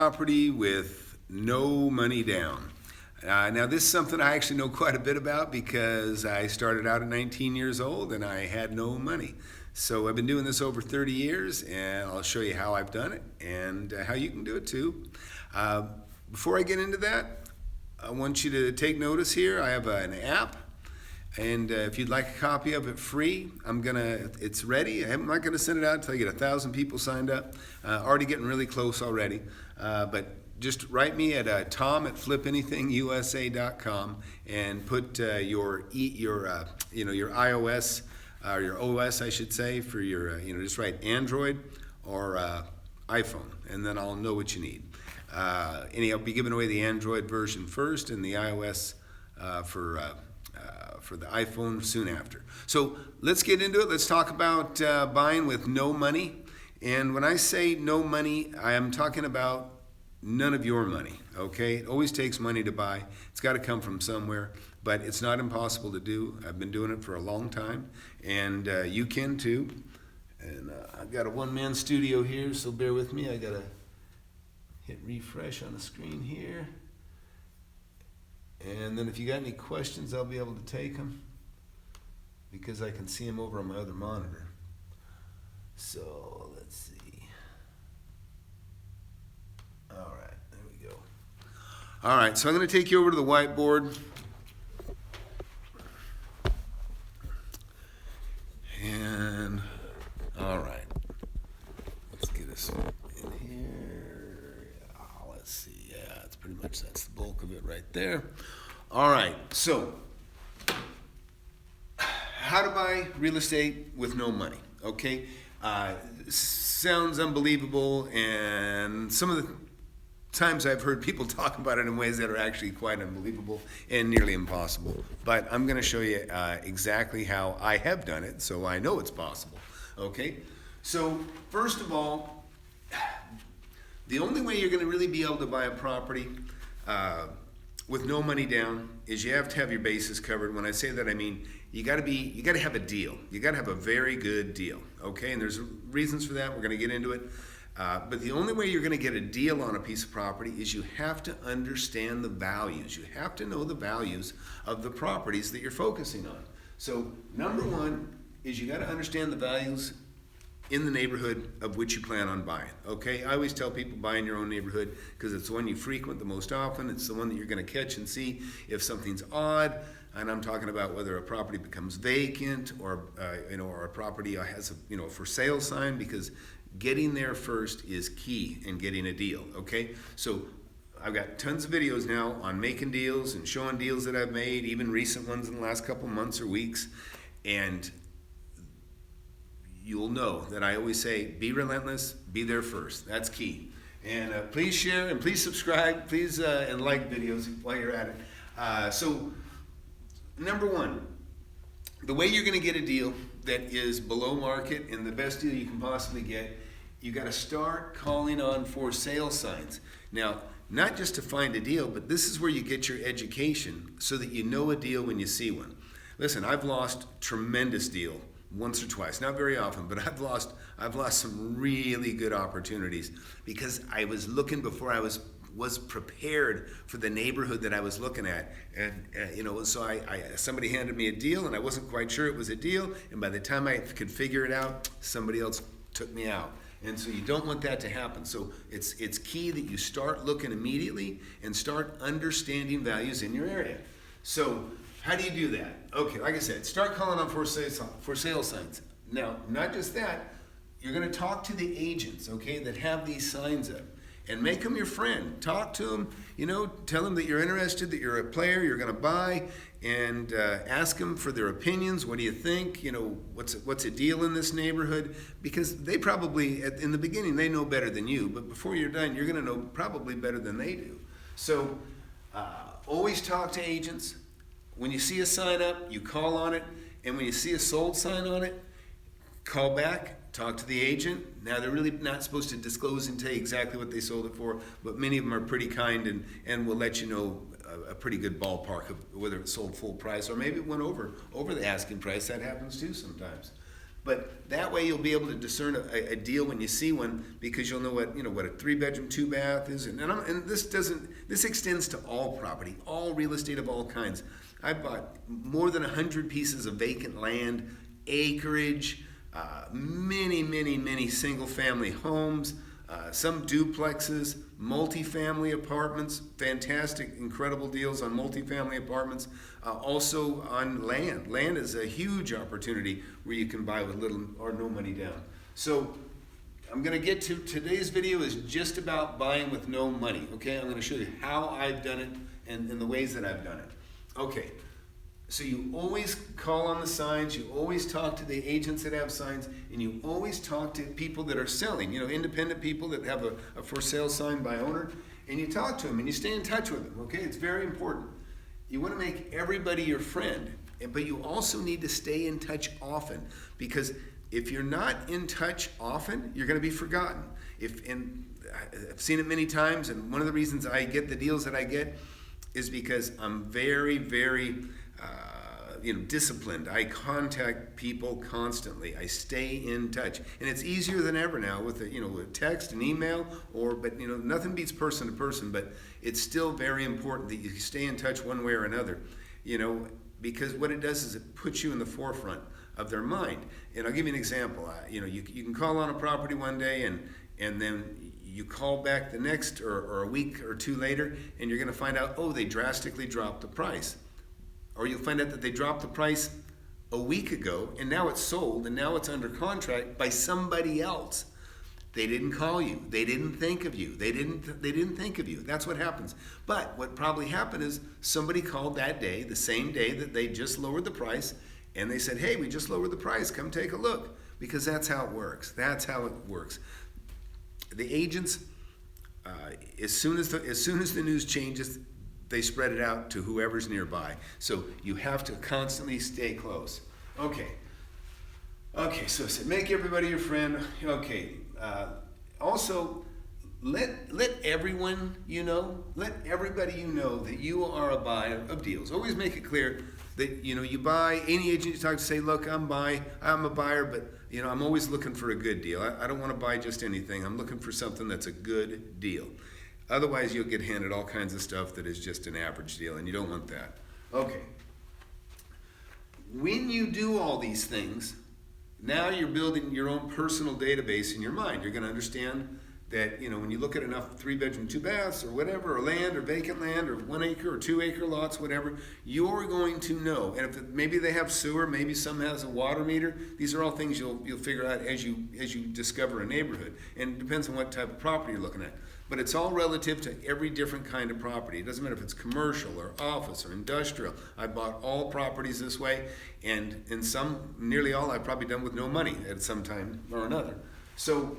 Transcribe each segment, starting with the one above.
Property with no money down. Now this is something I actually know quite a bit about because I started out at 19 years old and I had no money. So I've been doing this over 30 years and I'll show you how I've done it and how you can do it too. Before I get into that, I want you to take notice here. I have an app, and if you'd like a copy of it free, it's ready. I'm not gonna send it out until I get 1,000 people signed up. Already getting really close already. But just write me at tom@FlipAnythingUSA.com and put your iOS or your OS, I should say, for your just write Android or iPhone, and then I'll know what you need. I'll be giving away the Android version first and the iOS for the iPhone soon after. So let's get into it. Let's talk about buying with no money. And when I say no money, I am talking about none of your money, okay? It always takes money to buy. It's got to come from somewhere, but it's not impossible to do. I've been doing it for a long time, and you can too. And I've got a one-man studio here, so bear with me. I got to hit refresh on the screen here. And then if you got any questions, I'll be able to take them because I can see them over on my other monitor. So let's see. All right, there we go. All right, so I'm going to take you over to the whiteboard. And all right, let's get us in here. Let's see. Yeah, it's pretty much that's the bulk of it right there. All right, so how to buy real estate with no money, okay? Sounds unbelievable, and some of the times I've heard people talk about it in ways that are actually quite unbelievable and nearly impossible. But I'm going to show you exactly how I have done it, so I know it's possible, okay? So first of all, the only way you're going to really be able to buy a property with no money down is you have to have your bases covered. When I say that, I mean you got to have a deal. You got to have a very good deal, okay? And there's reasons for that. We're going to get into it. But the only way you're going to get a deal on a piece of property is you have to understand the values. You have to know the values of the properties that you're focusing on. So number one is you got to understand the values in the neighborhood of which you plan on buying, okay? I always tell people buy in your own neighborhood because it's the one you frequent the most often. It's the one that you're going to catch and see if something's odd. And I'm talking about whether a property becomes vacant or or a property has a for sale sign, because getting there first is key in getting a deal, okay? So I've got tons of videos now on making deals and showing deals that I've made, even recent ones in the last couple months or weeks. And you'll know that I always say, be relentless, be there first. That's key. And please share and please subscribe, please and like videos while you're at it. So number one, the way you're going to get a deal that is below market and the best deal you can possibly get, you got to start calling on for sale signs. Now, not just to find a deal, but this is where you get your education so that you know a deal when you see one. Listen, I've lost tremendous deal once or twice, not very often, but I've lost some really good opportunities because I was looking before I was prepared for the neighborhood that I was looking at. And so somebody handed me a deal and I wasn't quite sure it was a deal, and by the time I could figure it out, somebody else took me out. And so you don't want that to happen. So it's key that you start looking immediately and start understanding values in your area. So how do you do that? Okay, like I said, start calling on for sale signs. Now, not just that, you're going to talk to the agents, okay, that have these signs up. And make them your friend. Talk to them, tell them that you're interested, that you're a player, you're going to buy, and ask them for their opinions. What do you think? What's a deal in this neighborhood? Because they probably, in the beginning, they know better than you, but before you're done, you're going to know probably better than they do. So always talk to agents. When you see a sign up, you call on it, and when you see a sold sign on it, call back. Talk to the agent. Now, they're really not supposed to disclose and tell you exactly what they sold it for, but many of them are pretty kind and will let you know a pretty good ballpark of whether it sold full price or maybe it went over the asking price. That happens too sometimes. But that way you'll be able to discern a deal when you see one, because you'll know what a 3-bedroom, 2-bath is, and this extends to all property, all real estate of all kinds. I bought more than 100 pieces of vacant land, acreage, many single-family homes, some duplexes, multifamily apartments, fantastic, incredible deals on multifamily apartments. Also on land. Land is a huge opportunity where you can buy with little or no money down. So I'm going to get to today's video is just about buying with no money. Okay, I'm going to show you how I've done it and the ways that I've done it. Okay. So you always call on the signs, you always talk to the agents that have signs, and you always talk to people that are selling, independent people that have a for sale sign by owner, and you talk to them and you stay in touch with them, okay? It's very important. You want to make everybody your friend, but you also need to stay in touch often, because if you're not in touch often, you're going to be forgotten. And I've seen it many times, and one of the reasons I get the deals that I get is because I'm very disciplined. I contact people constantly. I stay in touch, and it's easier than ever now with with text and email. But nothing beats person to person. But it's still very important that you stay in touch one way or another. Because what it does is it puts you in the forefront of their mind. And I'll give you an example. You can call on a property one day, and then you call back the next or a week or two later, and you're going to find out, they drastically dropped the price. Or you'll find out that they dropped the price a week ago, and now it's sold, and now it's under contract by somebody else. They didn't call you. They didn't think of you. They didn't think of you. That's what happens. But what probably happened is somebody called that day, the same day that they just lowered the price, and they said, hey, we just lowered the price. Come take a look. Because that's how it works. That's how it works. The agents, as soon as the news changes, they spread it out to whoever's nearby. So you have to constantly stay close. Okay, so make everybody your friend. Okay, also let everyone let everybody that you are a buyer of deals. Always make it clear that you buy. Any agent you talk to, say, look, I'm a buyer, but I'm always looking for a good deal. I don't want to buy just anything. I'm looking for something that's a good deal. Otherwise, you'll get handed all kinds of stuff that is just an average deal, and you don't want that. Okay. When you do all these things, now you're building your own personal database in your mind. You're going to understand that, when you look at enough 3-bedroom, 2-baths or whatever, or land or vacant land or 1-acre or 2-acre lots, whatever, you're going to know. And if maybe they have sewer, maybe some has a water meter. These are all things you'll figure out as you discover a neighborhood. And it depends on what type of property you're looking at. But it's all relative to every different kind of property. It doesn't matter if it's commercial or office or industrial. I bought all properties this way, and in nearly all, I've probably done with no money at some time or another. So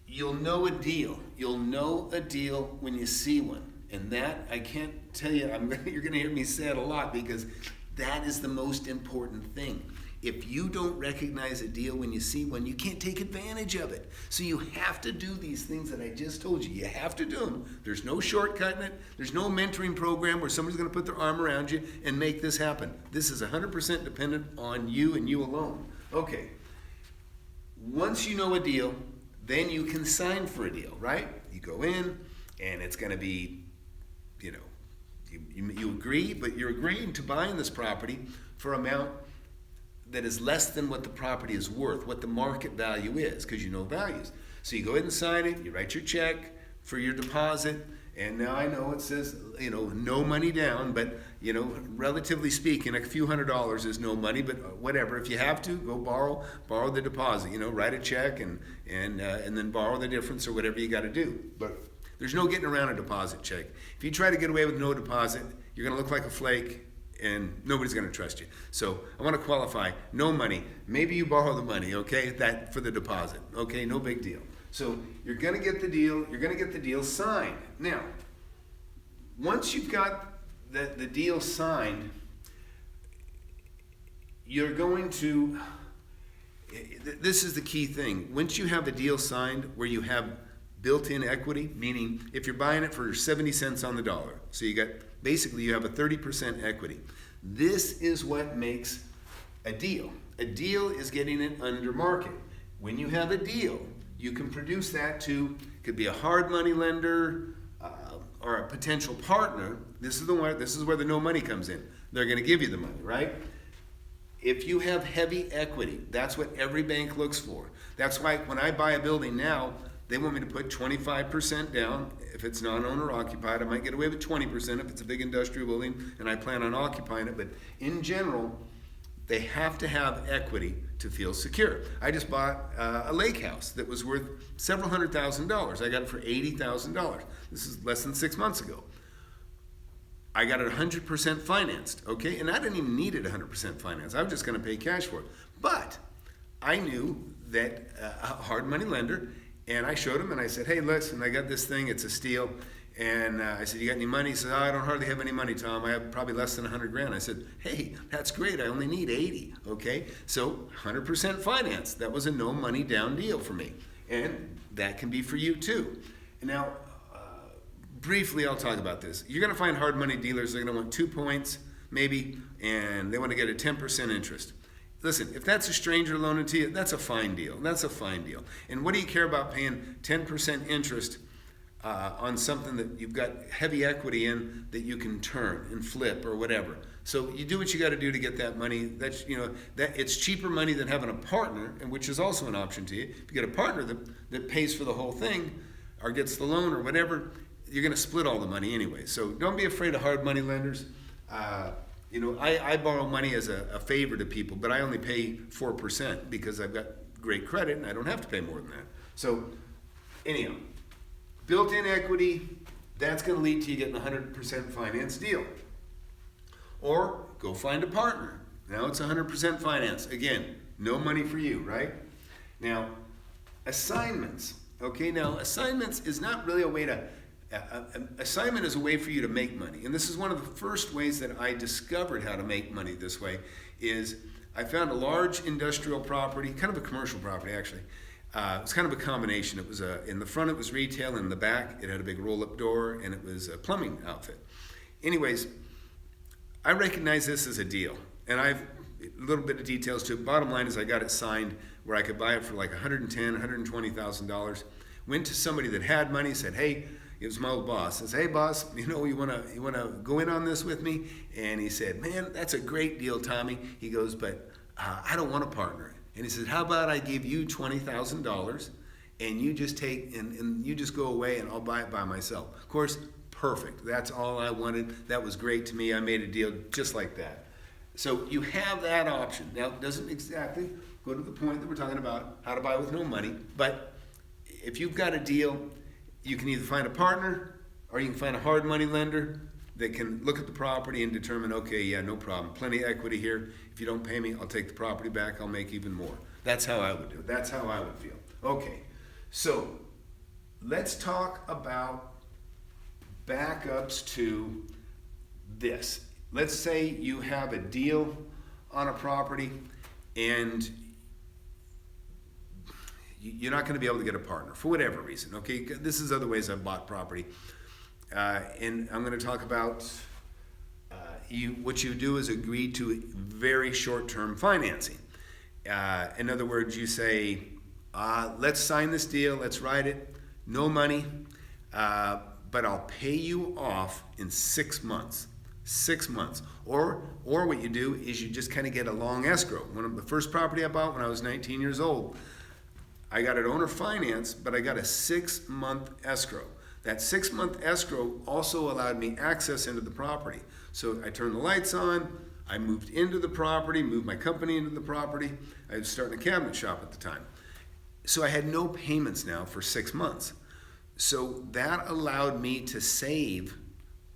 you'll know a deal. You'll know a deal when you see one. And that, I can't tell you, you're going to hear me say it a lot, because that is the most important thing. If you don't recognize a deal when you see one, you can't take advantage of it. So you have to do these things that I just told you. You have to do them. There's no shortcut in it. There's no mentoring program where somebody's going to put their arm around you and make this happen. This is 100% dependent on you and you alone. Okay. Once you know a deal, then you can sign for a deal, right? You go in, and it's going to be, you agree, but you're agreeing to buying this property for amount that is less than what the property is worth, what the market value is, because you know values. So you go ahead and sign it, you write your check for your deposit, and now I know it says, no money down, but, relatively speaking, a few $100s is no money, but whatever. If you have to, go borrow the deposit, write a check and then borrow the difference or whatever you got to do. But there's no getting around a deposit check. If you try to get away with no deposit, you're going to look like a flake, and nobody's going to trust you. So I want to qualify, no money. Maybe you borrow the money, okay, that for the deposit, okay, no big deal. So you're going to get the deal. You're going to get the deal signed. Now, once you've got the deal signed, you're going to, this is the key thing. Once you have a deal signed where you have built-in equity, meaning if you're buying it for 70 cents on the dollar, so you have a 30% equity. This is what makes a deal. A deal is getting it under market. When you have a deal, you can produce that to, could be a hard money lender or a potential partner. This is where the no money comes in. They're going to give you the money, right? If you have heavy equity, that's what every bank looks for. That's why when I buy a building now, they want me to put 25% down. If it's non-owner occupied, I might get away with 20% if it's a big industrial building and I plan on occupying it. But in general, they have to have equity to feel secure. I just bought a lake house that was worth several $100,000. I got it for $80,000. This is less than 6 months ago. I got it 100% financed, okay? And I didn't even need it 100% financed. I was just going to pay cash for it. But I knew that a hard money lender, and I showed him and I said, hey, listen, I got this thing, it's a steal. And I said, you got any money? He said, oh, I don't hardly have any money, Tom. I have probably less than 100 grand. I said, hey, that's great. I only need 80, okay? So 100% finance. That was a no money down deal for me. And that can be for you too. And now, briefly, I'll talk about this. You're going to find hard money dealers, they're going to want 2 points, maybe, and they want to get a 10% interest. Listen, if that's a stranger loaning to you, that's a fine deal. That's a fine deal. And what do you care about paying 10% interest on something that you've got heavy equity in that you can turn and flip or whatever? So you do what you got to do to get that money. That's, that it's cheaper money than having a partner, and which is also an option to you. If you get a partner that pays for the whole thing or gets the loan or whatever, you're going to split all the money anyway. So don't be afraid of hard money lenders. I borrow money as a favor to people, but I only pay 4% because I've got great credit and I don't have to pay more than that. So anyhow, built-in equity, that's going to lead to you getting a 100% finance deal. Or go find a partner. Now it's 100% finance. Again, no money for you, right? Now, assignments. Okay, now assignments is not really a way to assignment is a way for you to make money. And this is one of the first ways that I discovered how to make money this way is I found a large industrial property, kind of a commercial property actually. It was kind of a combination. It was in the front it was retail, and in the back it had a big roll-up door, and it was a plumbing outfit. Anyways, I recognize this as a deal, and I've a little bit of details to it. Bottom line is I got it signed where I could buy it for like $110,000, $120,000. Went to somebody that had money, said, hey, it was my old boss. Says, hey boss, you wanna go in on this with me? And he said, man, that's a great deal, Tommy. He goes, but I don't want a partner. And he said, how about I give you $20,000 and you just take and you just go away and I'll buy it by myself. Of course, perfect. That's all I wanted. That was great to me. I made a deal just like that. So you have that option. Now, it doesn't exactly go to the point that we're talking about how to buy with no money, but if you've got a deal, you can either find a partner or you can find a hard money lender that can look at the property and determine, okay, yeah, no problem. Plenty of equity here. If you don't pay me, I'll take the property back. I'll make even more. That's how I would do it. That's how I would feel. Okay, so let's talk about backups to this. Let's say you have a deal on a property and you're not going to be able to get a partner for whatever reason, okay? This is other ways I've bought property. And I'm going to talk about what you do is agree to very short-term financing. In other words, you say, let's sign this deal, let's write it, no money, but I'll pay you off in 6 months. 6 months. Or what you do is you just kind of get a long escrow. One of the first property I bought when I was 19 years old, I got it owner finance, but I got a 6-month escrow. That 6-month escrow also allowed me access into the property. So I turned the lights on, I moved into the property, moved my company into the property. I was starting a cabinet shop at the time. So I had no payments now for 6 months. So that allowed me to save.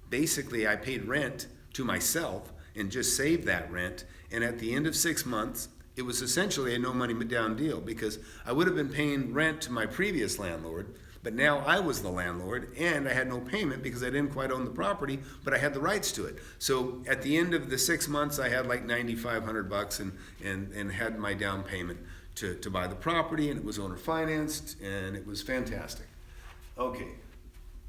Basically, I paid rent to myself and just saved that rent. And at the end of 6 months, it was essentially a no money down deal because I would have been paying rent to my previous landlord, but now I was the landlord and I had no payment because I didn't quite own the property, but I had the rights to it. So at the end of the 6 months, I had like $9,500 and had my down payment to buy the property, and it was owner financed, and it was fantastic. Okay,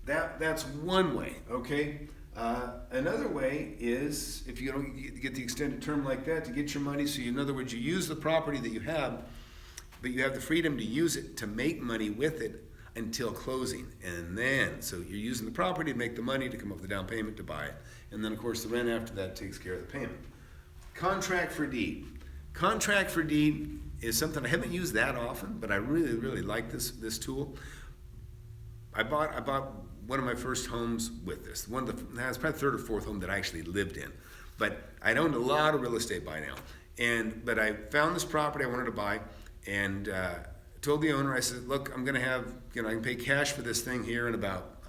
that's one way, okay? Another way is, if you don't get the extended term like that, to get your money, so in other words, you use the property that you have, but you have the freedom to use it to make money with it until closing. And then, so you're using the property to make the money to come up with the down payment to buy it. And then, of course, the rent after that takes care of the payment. Contract for deed. Contract for deed is something I haven't used that often, but I really, really like this tool. I bought one of my first homes with this. It's probably the third or fourth home that I actually lived in. But I'd owned a lot of real estate by now. But I found this property I wanted to buy, and told the owner, I said, look, I'm gonna have, I can pay cash for this thing here in about,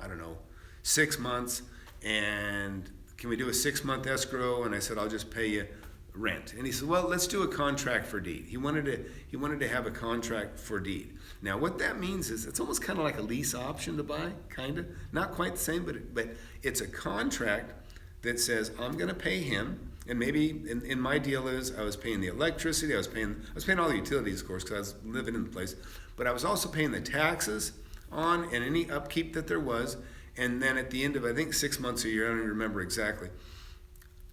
6 months, and can we do a 6-month escrow? And I said, I'll just pay you rent. And he said, well, let's do a contract for deed. He wanted to have a contract for deed. Now, what that means is it's almost kind of like a lease option to buy, kind of. Not quite the same, but it's a contract that says I'm going to pay him, and maybe in my deal is I was paying the electricity, I was paying all the utilities, of course, because I was living in the place, but I was also paying the taxes on and any upkeep that there was, and then at the end of, I think, 6 months or a year, I don't even remember exactly,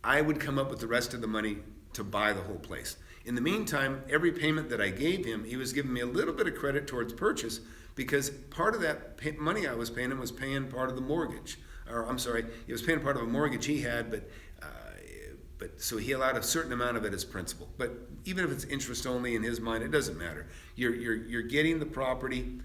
I would come up with the rest of the money to buy the whole place. In the meantime, every payment that I gave him, he was giving me a little bit of credit towards purchase, because part of that money I was paying him was paying part of the mortgage. Or I'm sorry, he was paying part of a mortgage he had, but so he allowed a certain amount of it as principal. But even if it's interest only, in his mind, it doesn't matter. You're getting the property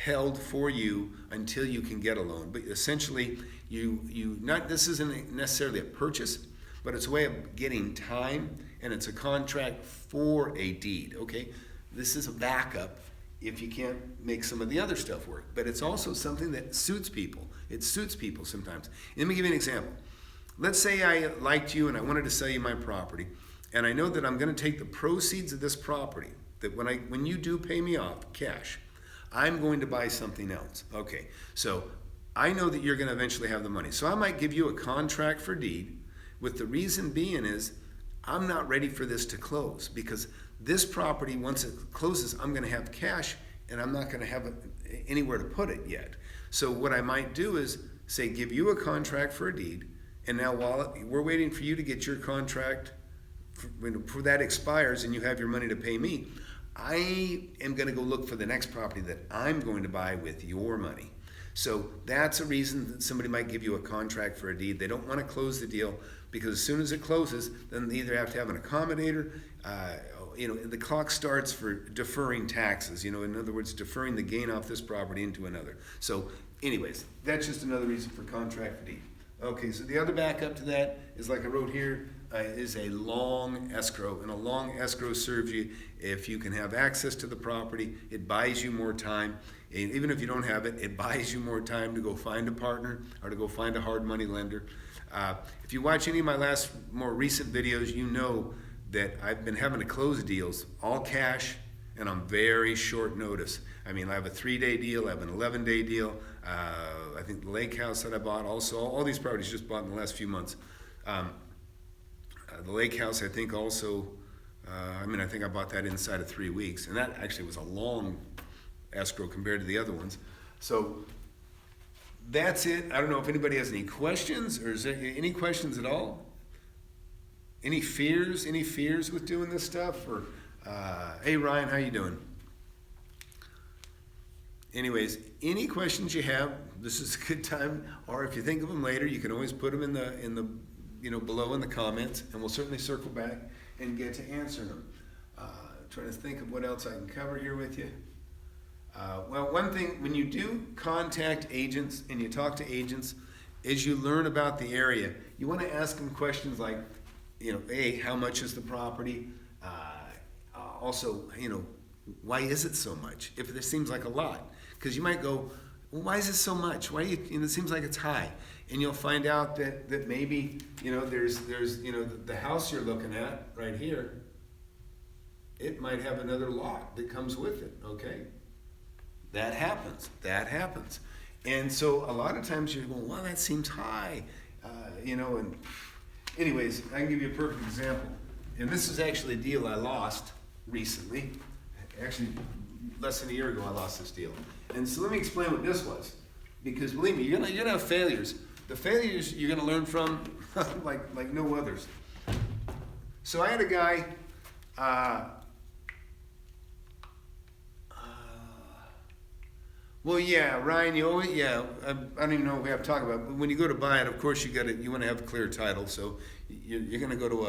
held for you until you can get a loan. But essentially, this isn't necessarily a purchase, but it's a way of getting time, and it's a contract for a deed, okay? This is a backup if you can't make some of the other stuff work. But it's also something that suits people. It suits people sometimes. Let me give you an example. Let's say I liked you and I wanted to sell you my property, and I know that I'm going to take the proceeds of this property, that when you do pay me off cash, I'm going to buy something else. Okay, so I know that you're going to eventually have the money. So I might give you a contract for deed, with the reason being is I'm not ready for this to close, because this property, once it closes, I'm going to have cash and I'm not going to have anywhere to put it yet. So what I might do is say, give you a contract for a deed, and now while we're waiting for you to get your contract, for that expires and you have your money to pay me, I am going to go look for the next property that I'm going to buy with your money. So that's a reason that somebody might give you a contract for a deed. They don't want to close the deal, because as soon as it closes, then they either have to have an accommodator, the clock starts for deferring taxes, in other words, deferring the gain off this property into another. So anyways, that's just another reason for contract for deed. Okay, so the other backup to that is, like I wrote here, is a long escrow. And a long escrow serves you if you can have access to the property. It buys you more time. And even if you don't have it, it buys you more time to go find a partner or to go find a hard money lender. If you watch any of my more recent videos, you know that I've been having to close deals all cash and on very short notice. I mean, I have a 3-day deal, I have an 11-day deal. I think the lake house that I bought, also all these properties just bought in the last few months. The lake house, I think also, I think I bought that inside of 3 weeks, and that actually was a long escrow compared to the other ones. So that's it. I don't know if anybody has any questions, or is there any questions at all? Any fears with doing this stuff? Or hey Ryan, how you doing? Anyways, any questions you have, this is a good time, or if you think of them later, you can always put them in the below in the comments, and we'll certainly circle back and get to answering them. Trying to think of what else I can cover here with you. Well, one thing, when you do contact agents and you talk to agents, as you learn about the area, you want to ask them questions like, how much is the property? Also, why is it so much? If this seems like a lot, because you might go, well, why is it so much? Why it seems like it's high, and you'll find out that maybe there's the house you're looking at right here. It might have another lot that comes with it. Okay, that happens. And so a lot of times you're going, well, that seems high, And anyways, I can give you a perfect example, and this is actually a deal I lost recently. Actually, less than a year ago, I lost this deal. And so let me explain what this was. Because believe me, you're gonna have failures, the failures you're going to learn from like no others. So I had a guy, well, yeah, Ryan, I don't even know what we have to talk about, but when you go to buy it, of course you want to have clear title, so you're going to go to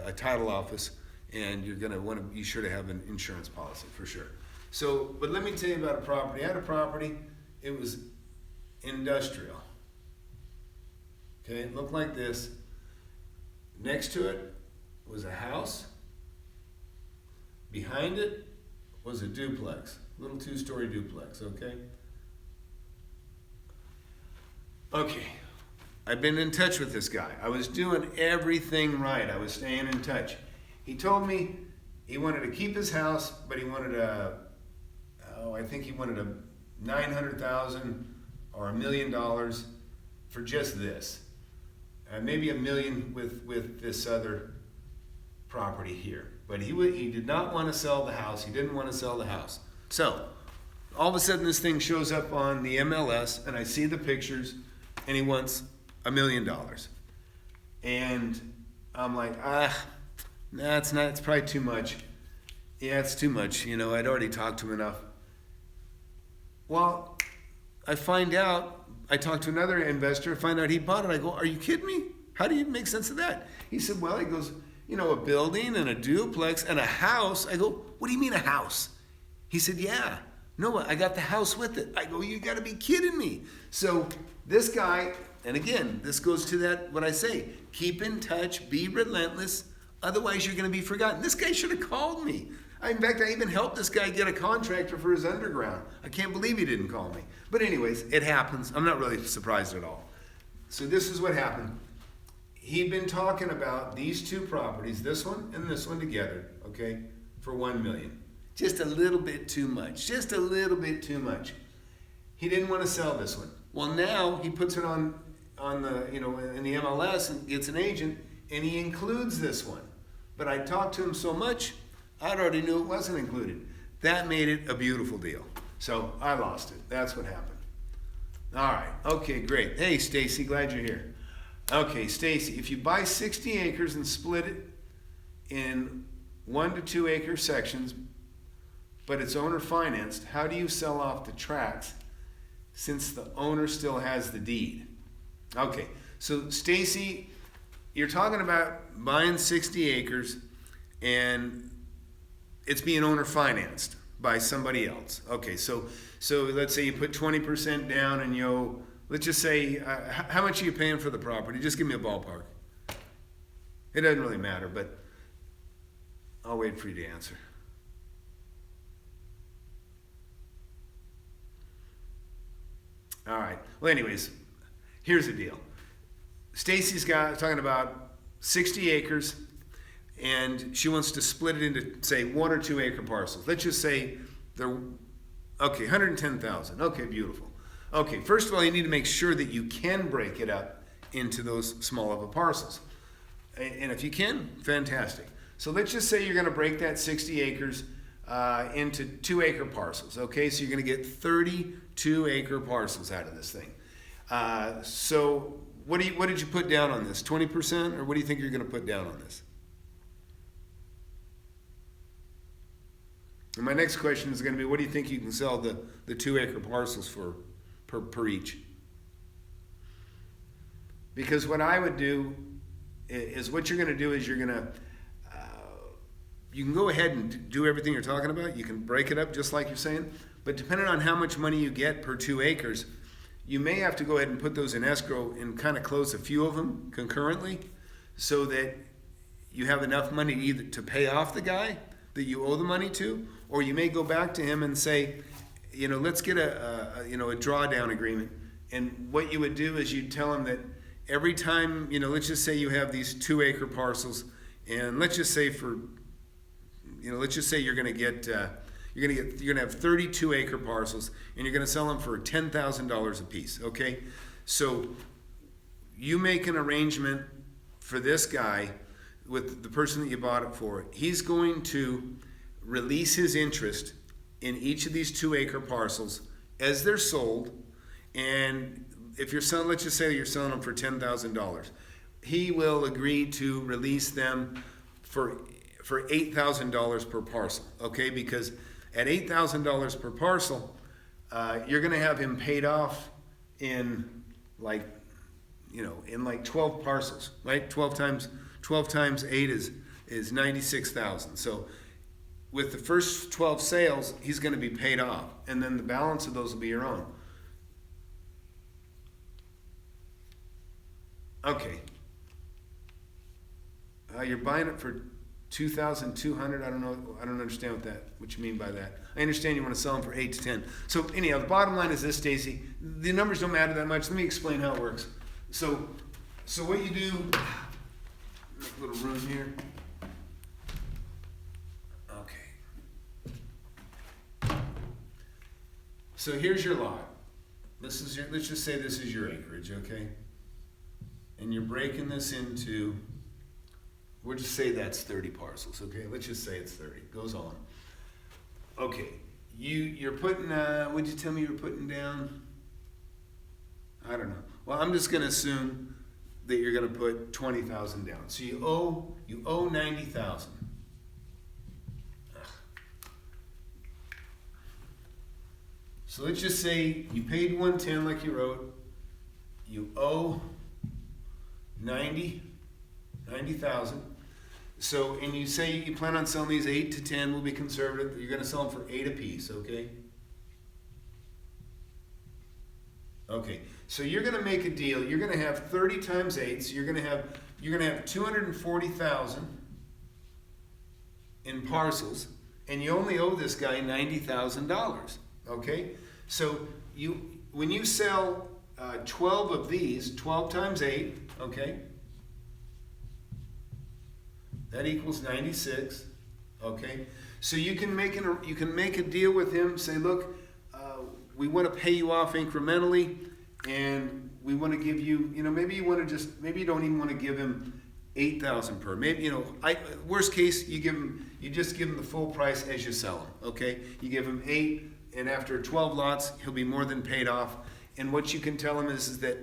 a title office, and you're going to want to be sure to have an insurance policy for sure. So, but let me tell you about a property. I had a property, it was industrial. Okay, it looked like this. Next to it was a house. Behind it was a duplex, little 2-story duplex, okay? Okay, I've been in touch with this guy. I was doing everything right. I was staying in touch. He told me he wanted to keep his house, but he wanted I think he wanted a $900,000 or $1 million for just this. Maybe $1 million with this other property here. But he did not want to sell the house. He didn't want to sell the house. So all of a sudden this thing shows up on the MLS, and I see the pictures, and he wants $1 million. And I'm like, it's probably too much. Yeah, it's too much. I'd already talked to him enough. Well, I talked to another investor, find out he bought it. I go, are you kidding me? How do you make sense of that? He said, well, he goes, a building and a duplex and a house. I go, what do you mean a house? He said, yeah. No, I got the house with it. I go, you got to be kidding me. So this guy, and again, this goes to what I say, keep in touch, be relentless, otherwise you're going to be forgotten. This guy should have called me. In fact, I even helped this guy get a contractor for his underground. I can't believe he didn't call me. But anyways, it happens. I'm not really surprised at all. So this is what happened. He'd been talking about these two properties, this one and this one together, okay, for $1 million. Just a little bit too much. Just a little bit too much. He didn't want to sell this one. Well, now he puts it on the, in the MLS and gets an agent, and he includes this one. But I talked to him so much, I already knew it wasn't included. That made it a beautiful deal. So I lost it. That's what happened. All right. Okay, great. Hey, Stacy, glad you're here. Okay, Stacy, if you buy 60 acres and split it in 1 to 2 acre sections, but it's owner financed, how do you sell off the tracts since the owner still has the deed? Okay, so Stacy, you're talking about buying 60 acres and it's being owner financed by somebody else. Okay, so let's say you put 20% down and let's just say, how much are you paying for the property? Just give me a ballpark. It doesn't really matter, but I'll wait for you to answer. All right. Well, anyways, here's the deal. Stacy's talking about 60 acres, and she wants to split it into, say, 1 or 2 acre parcels. Let's just say they're, okay, 110,000. Okay, beautiful. Okay, first of all, you need to make sure that you can break it up into those small of a parcels. And if you can, fantastic. So let's just say you're going to break that 60 acres into 2 acre parcels. Okay, so you're going to get 32 acre parcels out of this thing. So what did you put down on this? 20%, or what do you think you're going to put down on this? And my next question is going to be, what do you think you can sell the 2 acre parcels for per each? Because what I would do is what you're going to do is you're going to you can go ahead and do everything you're talking about. You can break it up just like you're saying, but depending on how much money you get per 2 acres, you may have to go ahead and put those in escrow and kind of close a few of them concurrently so that you have enough money either to pay off the guy that you owe the money to, or you may go back to him and say, let's get a drawdown agreement. And what you would do is you'd tell him that every time, let's just say you have these 2 acre parcels, and let's just say you're going to have 32 acre parcels, and you're going to sell them for $10,000 a piece. Okay, so you make an arrangement for this guy with the person that you bought it for. He's going to release his interest in each of these 2 acre parcels as they're sold, and if you're selling, let's just say you're selling them for $10,000, he will agree to release them for $8,000 per parcel, okay? Because at $8,000 per parcel, you're going to have him paid off in like 12 parcels, right? 12 times 8 is 96,000. So with the first 12 sales, he's going to be paid off, and then the balance of those will be your own. Okay. You're buying it for $2,200. I don't understand what you mean by that. I understand you want to sell them for 8 to 10. So anyhow, the bottom line is this, Stacy. The numbers don't matter that much. Let me explain how it works. So what you do, make a little room here. Okay. So here's your lot. Let's just say this is your acreage, okay? And you're breaking this into, we'll just say that's 30 parcels, okay? Let's just say it's 30. Goes on. Okay. You're putting, what'd you tell me you were putting down? I don't know. Well, I'm just going to assume that you're going to put 20,000 down. So you owe 90,000. So let's just say you paid 110 like you wrote. You owe 90,000. So, and you say you plan on selling these 8 to 10, we'll be conservative. You're going to sell them for 8 apiece, okay? Okay, so you're going to make a deal. You're going to have 30 times 8, so you're going to have 240,000 in parcels, and you only owe this guy $90,000, okay? So when you sell 12 of these, 12 times 8, okay? That equals 96, okay? So you can make a deal with him, say, look, we want to pay you off incrementally, and we want to give you, maybe you don't even want to give him 8,000 per. Maybe, worst case, you just give him the full price as you sell him, okay? You give him 8, and after 12 lots, he'll be more than paid off. And what you can tell him is that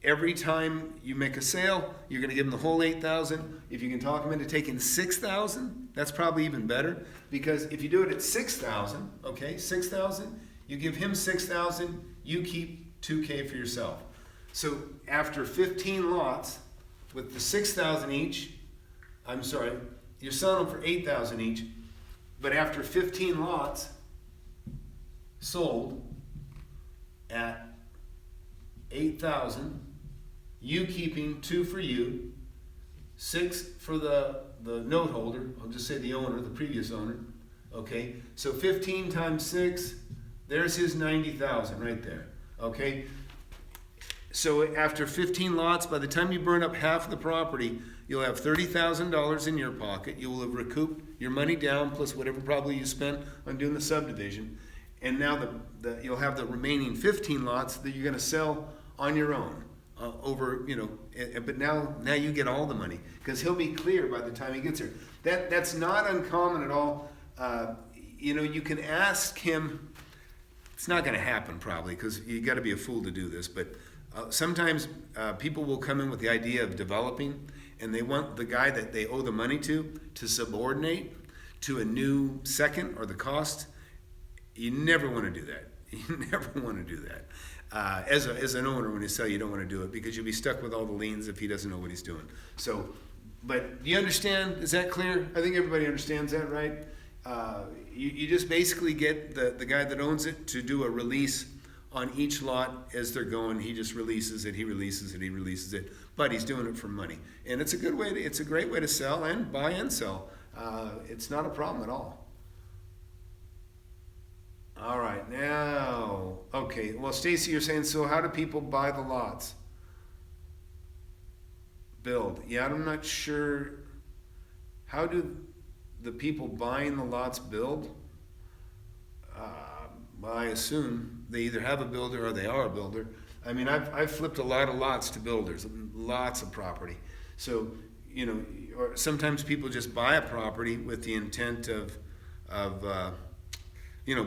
every time you make a sale, you're going to give him the whole 8,000. If you can talk him into taking 6,000, that's probably even better, because if you do it at 6,000, okay, 6,000, you give him 6,000, you keep $2,000 for yourself. So after 15 lots with the 6,000 each, you're selling them for 8,000 each, but after 15 lots sold at 8,000, you keeping 2 for you, 6 for the note holder, I'll just say the owner, the previous owner, okay? So 15 times 6, there's his 90,000 right there, okay? So after 15 lots, by the time you burn up half of the property, you'll have $30,000 in your pocket. You will have recouped your money down plus whatever probably you spent on doing the subdivision. And now you'll have the remaining 15 lots that you're going to sell on your own. But now you get all the money, because he'll be clear by the time he gets here. That's not uncommon at all. You can ask him. It's not going to happen probably, because you got to be a fool to do this. But sometimes people will come in with the idea of developing, and they want the guy that they owe the money to subordinate to a new second or the cost. You never want to do that. You never want to do that. As an owner, when you sell, you don't want to do it, because you'll be stuck with all the liens if he doesn't know what he's doing. So, but do you understand? Is that clear? I think everybody understands that, right? You just basically get the guy that owns it to do a release on each lot as they're going. He just releases it, he releases it, he releases it. But he's doing it for money. And it's a good way it's a great way to sell and buy and sell. It's not a problem at all. All right, now, okay. Well, Stacy, you're saying, so how do people buy the lots? Build. Yeah, I'm not sure. How do the people buying the lots build? Well, I assume they either have a builder or they are a builder. I mean, I've flipped a lot of lots to builders, lots of property. So, or sometimes people just buy a property with the intent of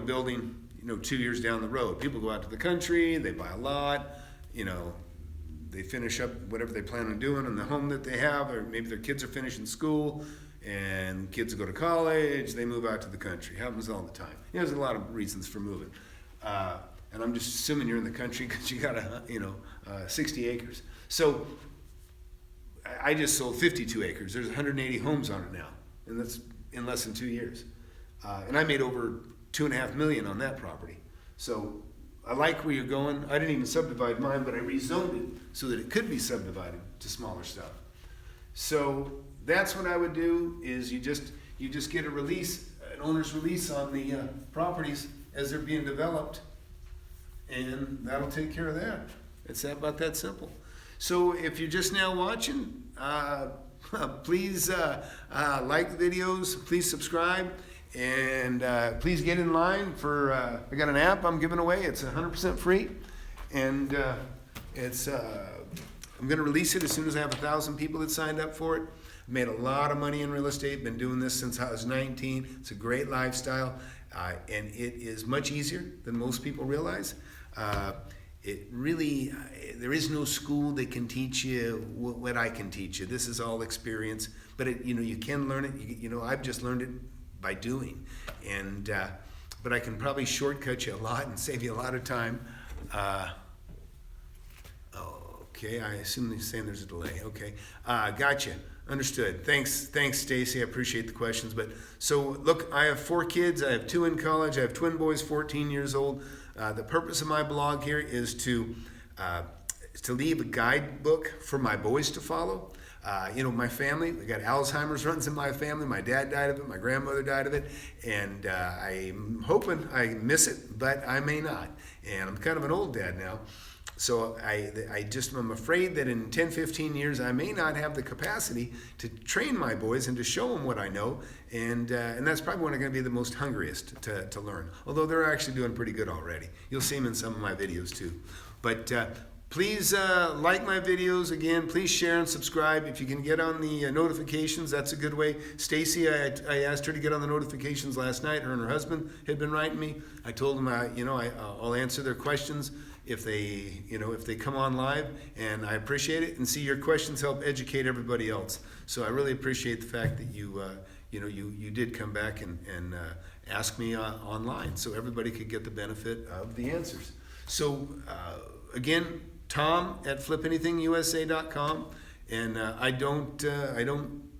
building, 2 years down the road. People go out to the country, they buy a lot, they finish up whatever they plan on doing in the home that they have, or maybe their kids are finishing school and kids go to college, they move out to the country. Happens all the time. There's a lot of reasons for moving. And I'm just assuming you're in the country because you got 60 acres. So I just sold 52 acres. There's 180 homes on it now, and that's in less than 2 years. And I made over $2.5 million on that property. So I like where you're going. I didn't even subdivide mine, but I rezoned it so that it could be subdivided to smaller stuff. So that's what I would do. Is you just get a release, an owner's release on the properties as they're being developed, and that'll take care of that. It's about that simple. So if you're just now watching, please like the videos, please subscribe, and please get in line for, I got an app I'm giving away. It's 100% free, and I'm going to release it as soon as I have 1,000 people that signed up for it. Made a lot of money in real estate, been doing this since I was 19. It's a great lifestyle, and it is much easier than most people realize. It really, there is no school that can teach you what I can teach you. This is all experience, but you can learn it. I've just learned it by doing, and but I can probably shortcut you a lot and save you a lot of time. Okay, I assume they're saying there's a delay. Okay, gotcha. Understood. Thanks, Stacy. I appreciate the questions. But so look, I have 4 kids. I have 2 in college. I have twin boys, 14 years old. The purpose of my blog here is to leave a guidebook for my boys to follow. My family, we got Alzheimer's runs in my family. My dad died of it. My grandmother died of it. And I'm hoping I miss it, but I may not. And I'm kind of an old dad now. So I'm afraid that in 10, 15 years, I may not have the capacity to train my boys and to show them what I know. And that's probably when I'm going to be the most hungriest to learn. Although they're actually doing pretty good already. You'll see them in some of my videos too. But please like my videos. Again, please share and subscribe. If you can get on the notifications, that's a good way. Stacy, I asked her to get on the notifications last night. Her and her husband had been writing me. I told them I'll answer their questions if they come on live, and I appreciate it. And see, your questions help educate everybody else. So I really appreciate the fact that you did come back and ask me online, so everybody could get the benefit of the answers. So again, Tom at FlipAnythingUSA.com, and I don't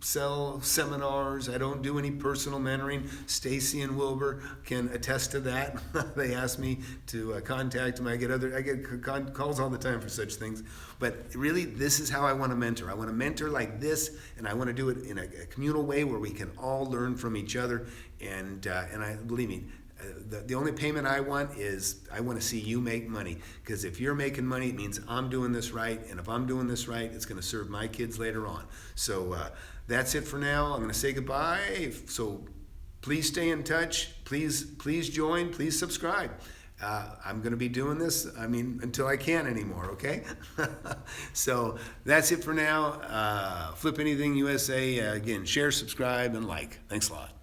sell seminars. I don't do any personal mentoring. Stacy and Wilbur can attest to that. They ask me to contact them. I get calls all the time for such things. But really, this is how I want to mentor. I want to mentor like this, and I want to do it in a communal way where we can all learn from each other. And believe me, the only payment I want is I want to see you make money, because if you're making money, it means I'm doing this right, and if I'm doing this right, it's going to serve my kids later on. So that's it for now. I'm going to say goodbye. So please stay in touch. Please join. Please subscribe. I'm going to be doing this, until I can't anymore, okay? So that's it for now. Flip Anything USA. Again, share, subscribe, and like. Thanks a lot.